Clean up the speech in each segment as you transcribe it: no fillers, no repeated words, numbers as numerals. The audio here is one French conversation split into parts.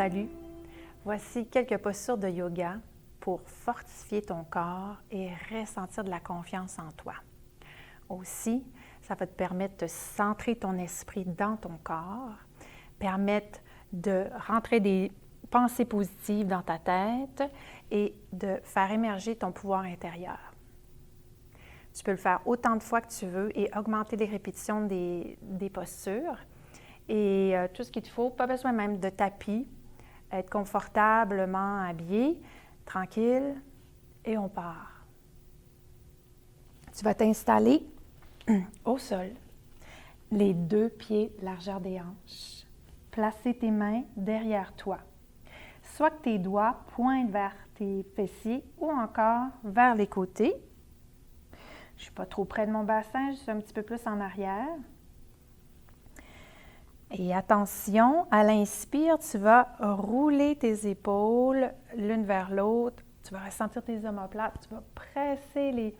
Salut! Voici quelques postures de yoga pour fortifier ton corps et ressentir de la confiance en toi. Aussi, ça va te permettre de centrer ton esprit dans ton corps, permettre de rentrer des pensées positives dans ta tête et de faire émerger ton pouvoir intérieur. Tu peux le faire autant de fois que tu veux et augmenter les répétitions des postures. Et tout ce qu'il te faut, pas besoin même de tapis, être confortablement habillé, tranquille, et on part. Tu vas t'installer au sol, les 2 pieds largeur des hanches. Placer tes mains derrière toi. Soit que tes doigts pointent vers tes fessiers ou encore vers les côtés. Je ne suis pas trop près de mon bassin, je suis un petit peu plus en arrière. Et attention, à l'inspire, tu vas rouler tes épaules l'une vers l'autre. Tu vas ressentir tes omoplates, tu vas presser les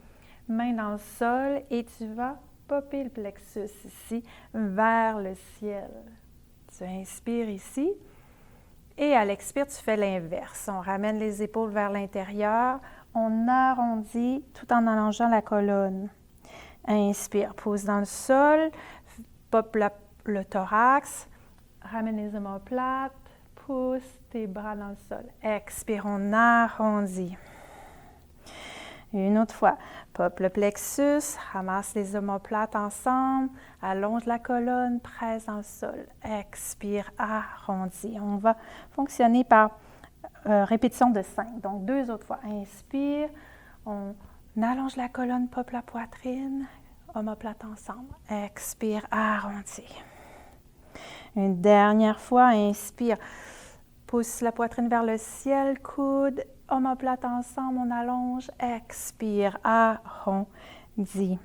mains dans le sol et tu vas popper le plexus ici vers le ciel. Tu inspires ici et à l'expire, tu fais l'inverse. On ramène les épaules vers l'intérieur, on arrondit tout en allongeant la colonne. Inspire, pose dans le sol, pop le thorax, ramène les omoplates, pousse tes bras dans le sol. Expire, on arrondit. Une autre fois, pop le plexus, ramasse les omoplates ensemble, allonge la colonne, presse dans le sol. Expire, arrondis. On va fonctionner par répétition de 5. Donc, 2 autres fois. Inspire, on allonge la colonne, pop la poitrine, omoplate ensemble. Expire, arrondis. Une dernière fois, inspire, pousse la poitrine vers le ciel, coude, omoplate ensemble, on allonge, expire, arrondis.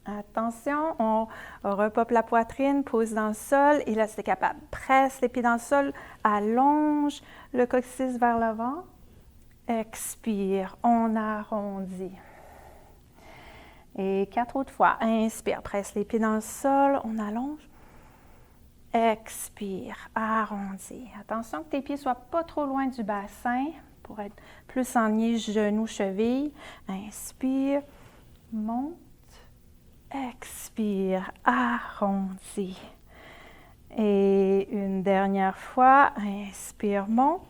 Attention, on repop la poitrine, pousse dans le sol, et là, si tu es capable, presse les pieds dans le sol, allonge le coccyx vers l'avant, expire, on arrondit. Et 4 autres fois, inspire, presse les pieds dans le sol, on allonge. Expire, arrondis. Attention que tes pieds ne soient pas trop loin du bassin pour être plus aligné genoux, chevilles. Inspire, monte, expire, arrondis. Et une dernière fois, inspire, monte,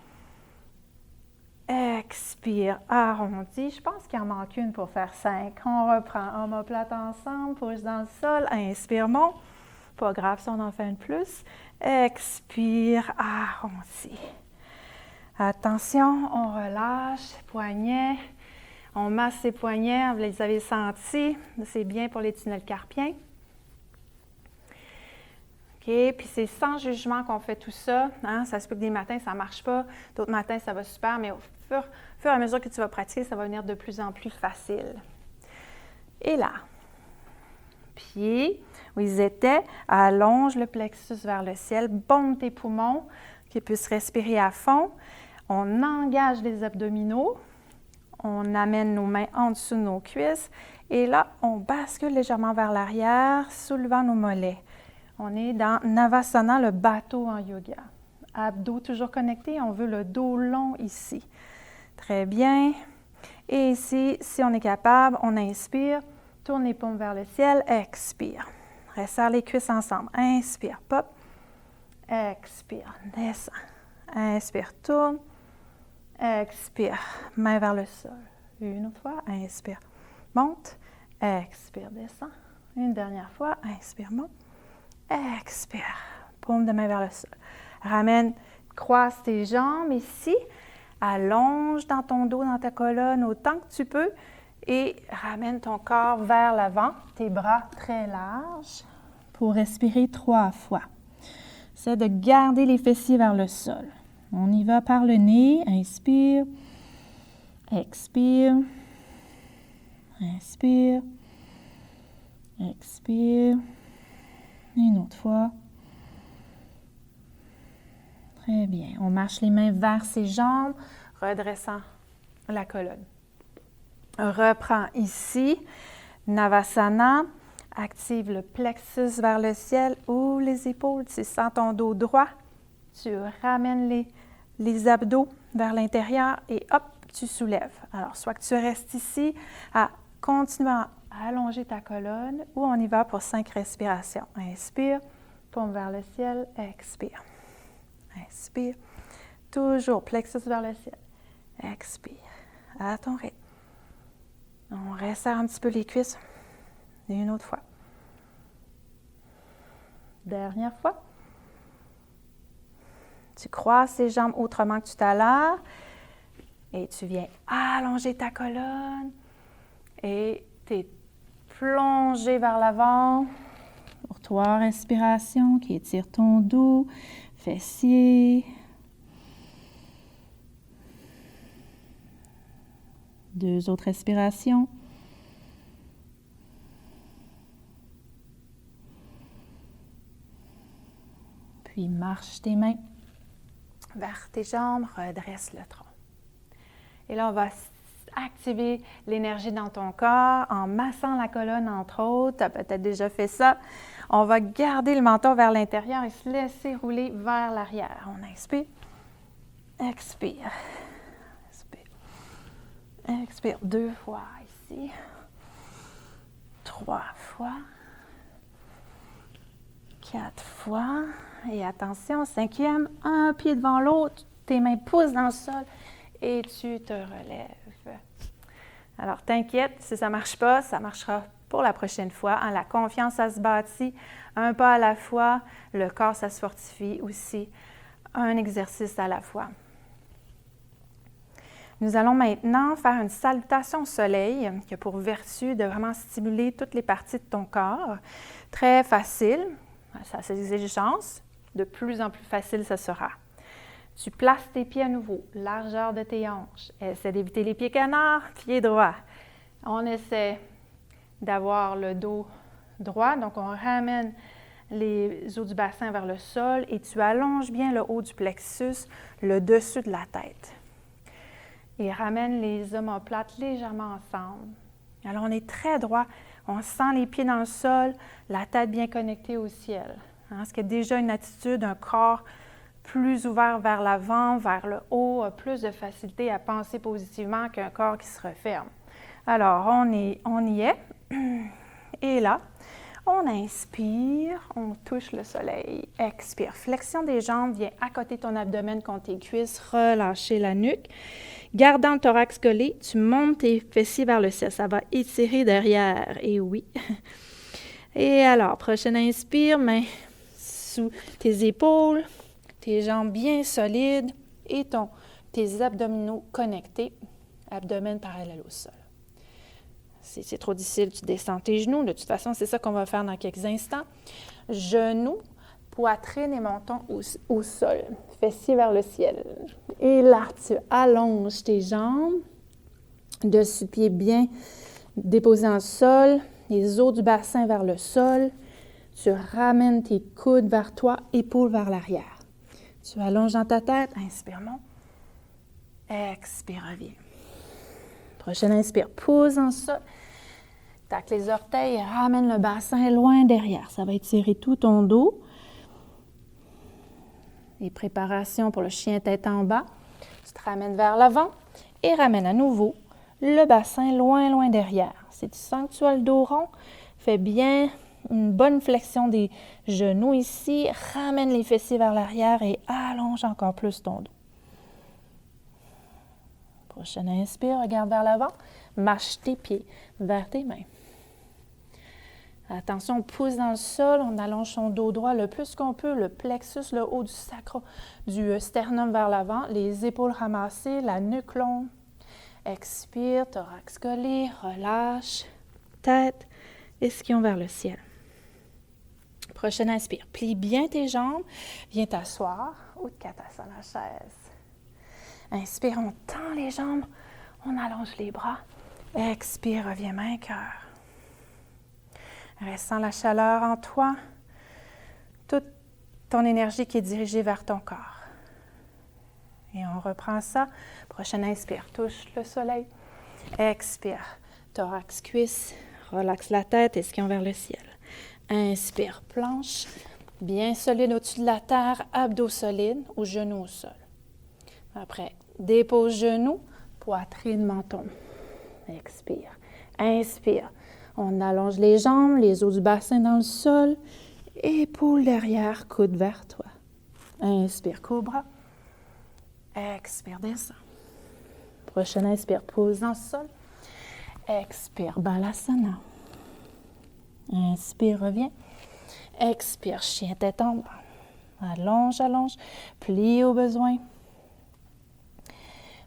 expire, arrondis. Je pense qu'il en manque une pour faire 5. On reprend, omoplate ensemble, pousse dans le sol, inspire, monte. Pas grave si on en fait une plus. Expire, arrondis. Attention, on relâche, poignets. On masse ses poignets, vous les avez sentis. C'est bien pour les tunnels carpiens. OK, puis c'est sans jugement qu'on fait tout ça. Hein? Ça se peut que des matins, ça ne marche pas. D'autres matins, ça va super, mais au fur et à mesure que tu vas pratiquer, ça va venir de plus en plus facile. Et là, pieds où ils étaient, allonge le plexus vers le ciel, bombe tes poumons, qu'ils puissent respirer à fond. On engage les abdominaux, on amène nos mains en dessous de nos cuisses et là, on bascule légèrement vers l'arrière, soulevant nos mollets. On est dans Navasana, le bateau en yoga. Abdos toujours connectés, on veut le dos long ici. Très bien. Et ici, si on est capable, on inspire. Tourne les paumes vers le ciel, expire. Resserre les cuisses ensemble. Inspire, pop. Expire, descend. Inspire, tourne. Expire, main vers le sol. Une autre fois, inspire, monte. Expire, descend. Une dernière fois, inspire, monte. Expire, paume de main vers le sol. Ramène, croise tes jambes ici. Allonge dans ton dos, dans ta colonne, autant que tu peux. Et ramène ton corps vers l'avant, tes bras très larges pour respirer 3 fois. C'est de garder les fessiers vers le sol. On y va par le nez. Inspire, expire, inspire, expire. Une autre fois. Très bien. On marche les mains vers ses jambes, redressant la colonne. Reprends ici, Navasana, active le plexus vers le ciel, ouvre les épaules, tu sens ton dos droit, Tu ramènes les abdos vers l'intérieur et hop, tu soulèves. Alors, soit que tu restes ici à continuer à allonger ta colonne ou on y va pour 5 respirations. Inspire, paume vers le ciel, expire. Inspire, toujours plexus vers le ciel. Expire, à ton rythme. On resserre un petit peu les cuisses. Et une autre fois. Dernière fois. Tu croises tes jambes autrement que tout à l'heure. Et tu viens allonger ta colonne. Et tu es plongé vers l'avant. Pour 3 respirations qui étirent ton dos, fessiers. 2 autres respirations. Puis marche tes mains vers tes jambes, redresse le tronc. Et là, on va activer l'énergie dans ton corps en massant la colonne, entre autres. Tu as peut-être déjà fait ça. On va garder le menton vers l'intérieur et se laisser rouler vers l'arrière. On inspire, expire, expire, expire. 2 fois ici, 3 fois, 4 fois. Et attention, 5e, un pied devant l'autre, tes mains poussent dans le sol et tu te relèves. Alors, t'inquiète, si ça ne marche pas, ça marchera pour la prochaine fois. Hein, la confiance, ça se bâtit un pas à la fois. Le corps, ça se fortifie aussi. Un exercice à la fois. Nous allons maintenant faire une salutation au soleil qui a pour vertu de vraiment stimuler toutes les parties de ton corps. Très facile, ça a ses exigences. De plus en plus facile, ce sera. Tu places tes pieds à nouveau, largeur de tes hanches. Essaie d'éviter les pieds canards, pieds droits. On essaie d'avoir le dos droit, donc on ramène les os du bassin vers le sol et tu allonges bien le haut du plexus, le dessus de la tête. Et ramène les omoplates légèrement ensemble. Alors on est très droit, on sent les pieds dans le sol, la tête bien connectée au ciel. Hein, ce qui est déjà une attitude, un corps plus ouvert vers l'avant, vers le haut, a plus de facilité à penser positivement qu'un corps qui se referme. Alors, on y est. Et là, on inspire, on touche le soleil, expire. Flexion des jambes, viens accoter ton abdomen contre tes cuisses, relâcher la nuque. Gardant le thorax collé, tu montes tes fessiers vers le ciel. Ça va étirer derrière. Et oui. Et alors, prochaine inspire, main sous tes épaules, tes jambes bien solides et tes abdominaux connectés, abdomen parallèle au sol. Si c'est trop difficile, tu descends tes genoux. De toute façon, c'est ça qu'on va faire dans quelques instants. Genoux, poitrine et menton au sol, fessiers vers le ciel. Et là, tu allonges tes jambes, dessus de pied bien déposé en sol, les os du bassin vers le sol. Tu ramènes tes coudes vers toi, épaules vers l'arrière. Tu allonges dans ta tête, inspire, monte. Expire, reviens. Prochaine inspire, pousse en sol. Tac les orteils et ramène le bassin loin derrière. Ça va étirer tout ton dos. Et préparation pour le chien tête en bas. Tu te ramènes vers l'avant et ramène à nouveau le bassin loin derrière. Si tu sens que tu as le dos rond, fais bien une bonne flexion des genoux ici. Ramène les fessiers vers l'arrière et allonge encore plus ton dos. Prochaine inspire, regarde vers l'avant. Marche tes pieds vers tes mains. Attention, on pousse dans le sol, on allonge son dos droit le plus qu'on peut, le plexus, le haut du sternum vers l'avant, les épaules ramassées, la nuque longue. Expire, thorax collé, relâche, tête, ischion vers le ciel. Prochaine inspire, plie bien tes jambes, viens t'asseoir ou te catasser à la chaise. Inspire, on tend les jambes, on allonge les bras. Expire, reviens main, cœur. Ressens la chaleur en toi, toute ton énergie qui est dirigée vers ton corps. Et on reprend ça. Prochaine inspire, touche le soleil. Expire, thorax, cuisse, relaxe la tête, ischion vers le ciel. Inspire, planche. Bien solide au-dessus de la terre, abdos solides, ou genoux au sol. Après, dépose genoux, poitrine, menton. Expire. Inspire. On allonge les jambes, les os du bassin dans le sol. Épaules derrière, coude vers toi. Inspire, cobra. Expire, descend. Prochaine inspire, pose dans le sol. Expire, balasana. Inspire, reviens. Expire, chien tête en bas. Allonge, allonge. Plie au besoin.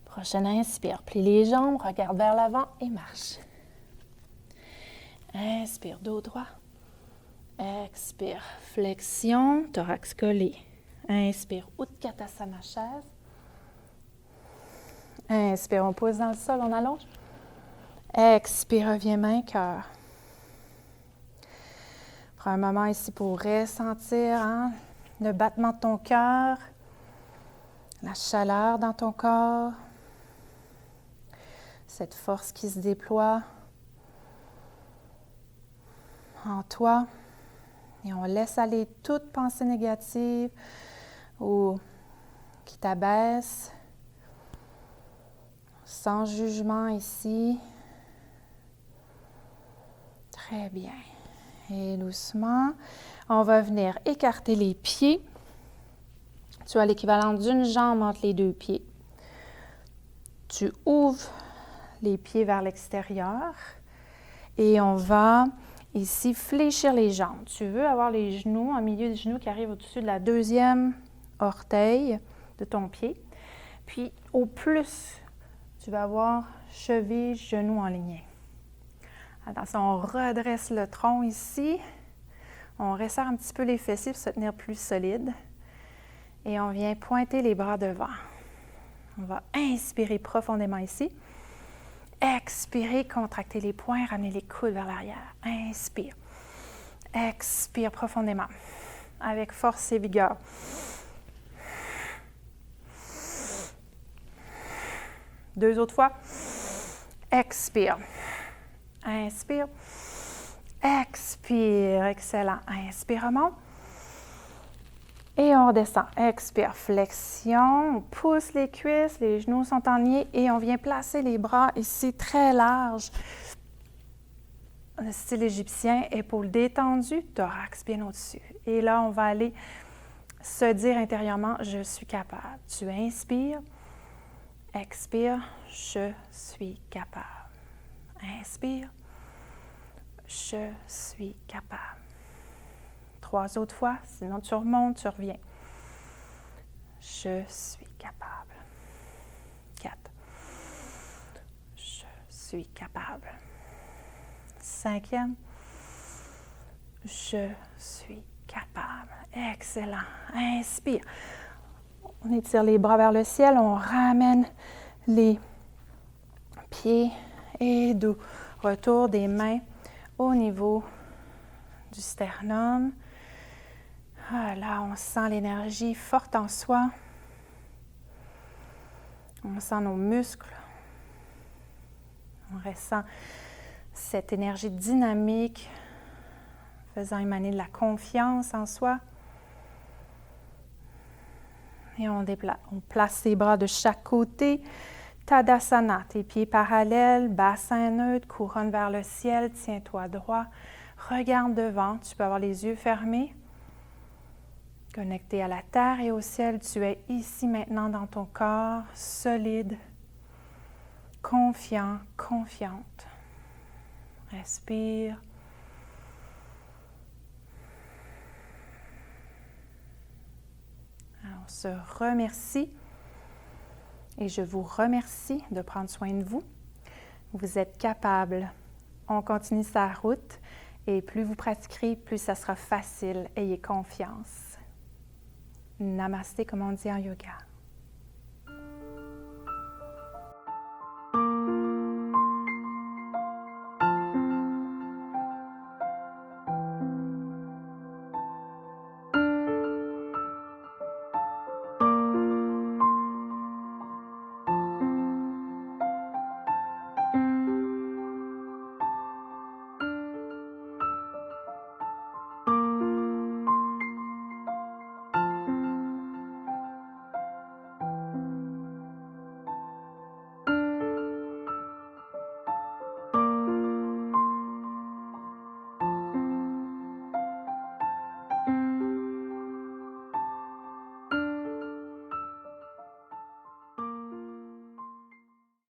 Prochaine inspire, plie les jambes, regarde vers l'avant et marche. Inspire, dos droit. Expire, flexion, thorax collé. Inspire, Utkatasana, chaise. Inspire, on pose dans le sol, on allonge. Expire, reviens main, cœur. Prends un moment ici pour ressentir le battement de ton cœur, la chaleur dans ton corps, cette force qui se déploie en toi. Et on laisse aller toute pensée négative ou qui t'abaisse, sans jugement ici. Très bien. Et doucement, on va venir écarter les pieds. Tu as l'équivalent d'une jambe entre les deux pieds. Tu ouvres les pieds vers l'extérieur et on va ici fléchir les jambes. Tu veux avoir les genoux, un milieu des genoux qui arrive au-dessus de la deuxième orteil de ton pied. Puis au plus, tu vas avoir cheville, genoux en lignée. Attention, on redresse le tronc ici. On resserre un petit peu les fessiers pour se tenir plus solide. Et on vient pointer les bras devant. On va inspirer profondément ici. Expirer, contracter les poings, ramener les coudes vers l'arrière. Inspire. Expire profondément, avec force et vigueur. Deux autres fois. Expire. Inspire. Expire. Excellent. Inspire, remonte. Et on redescend. Expire. Flexion. On pousse les cuisses. Les genoux sont en ligne. Et on vient placer les bras ici très larges. Le style égyptien. Épaules détendues. Thorax bien au-dessus. Et là, on va aller se dire intérieurement, je suis capable. Tu inspires. Expire. Je suis capable. Inspire. Je suis capable. 3 autres fois, sinon tu remontes, tu reviens. Je suis capable. 4. Je suis capable. 5e. Je suis capable. Excellent. Inspire. On étire les bras vers le ciel, on ramène les pieds et doux. Retour des mains au niveau du sternum. Là, on sent l'énergie forte en soi. On sent nos muscles. On ressent cette énergie dynamique faisant émaner de la confiance en soi. Et on place les bras de chaque côté. Tadasana, tes pieds parallèles, bassin neutre, couronne vers le ciel, tiens-toi droit. Regarde devant, tu peux avoir les yeux fermés. Connecté à la terre et au ciel, tu es ici maintenant dans ton corps, solide, confiant, confiante. Respire. Alors, on se remercie et je vous remercie de prendre soin de vous. Vous êtes capable. On continue sa route et plus vous pratiquerez, plus ça sera facile. Ayez confiance. Namasté, comme on dit en yoga.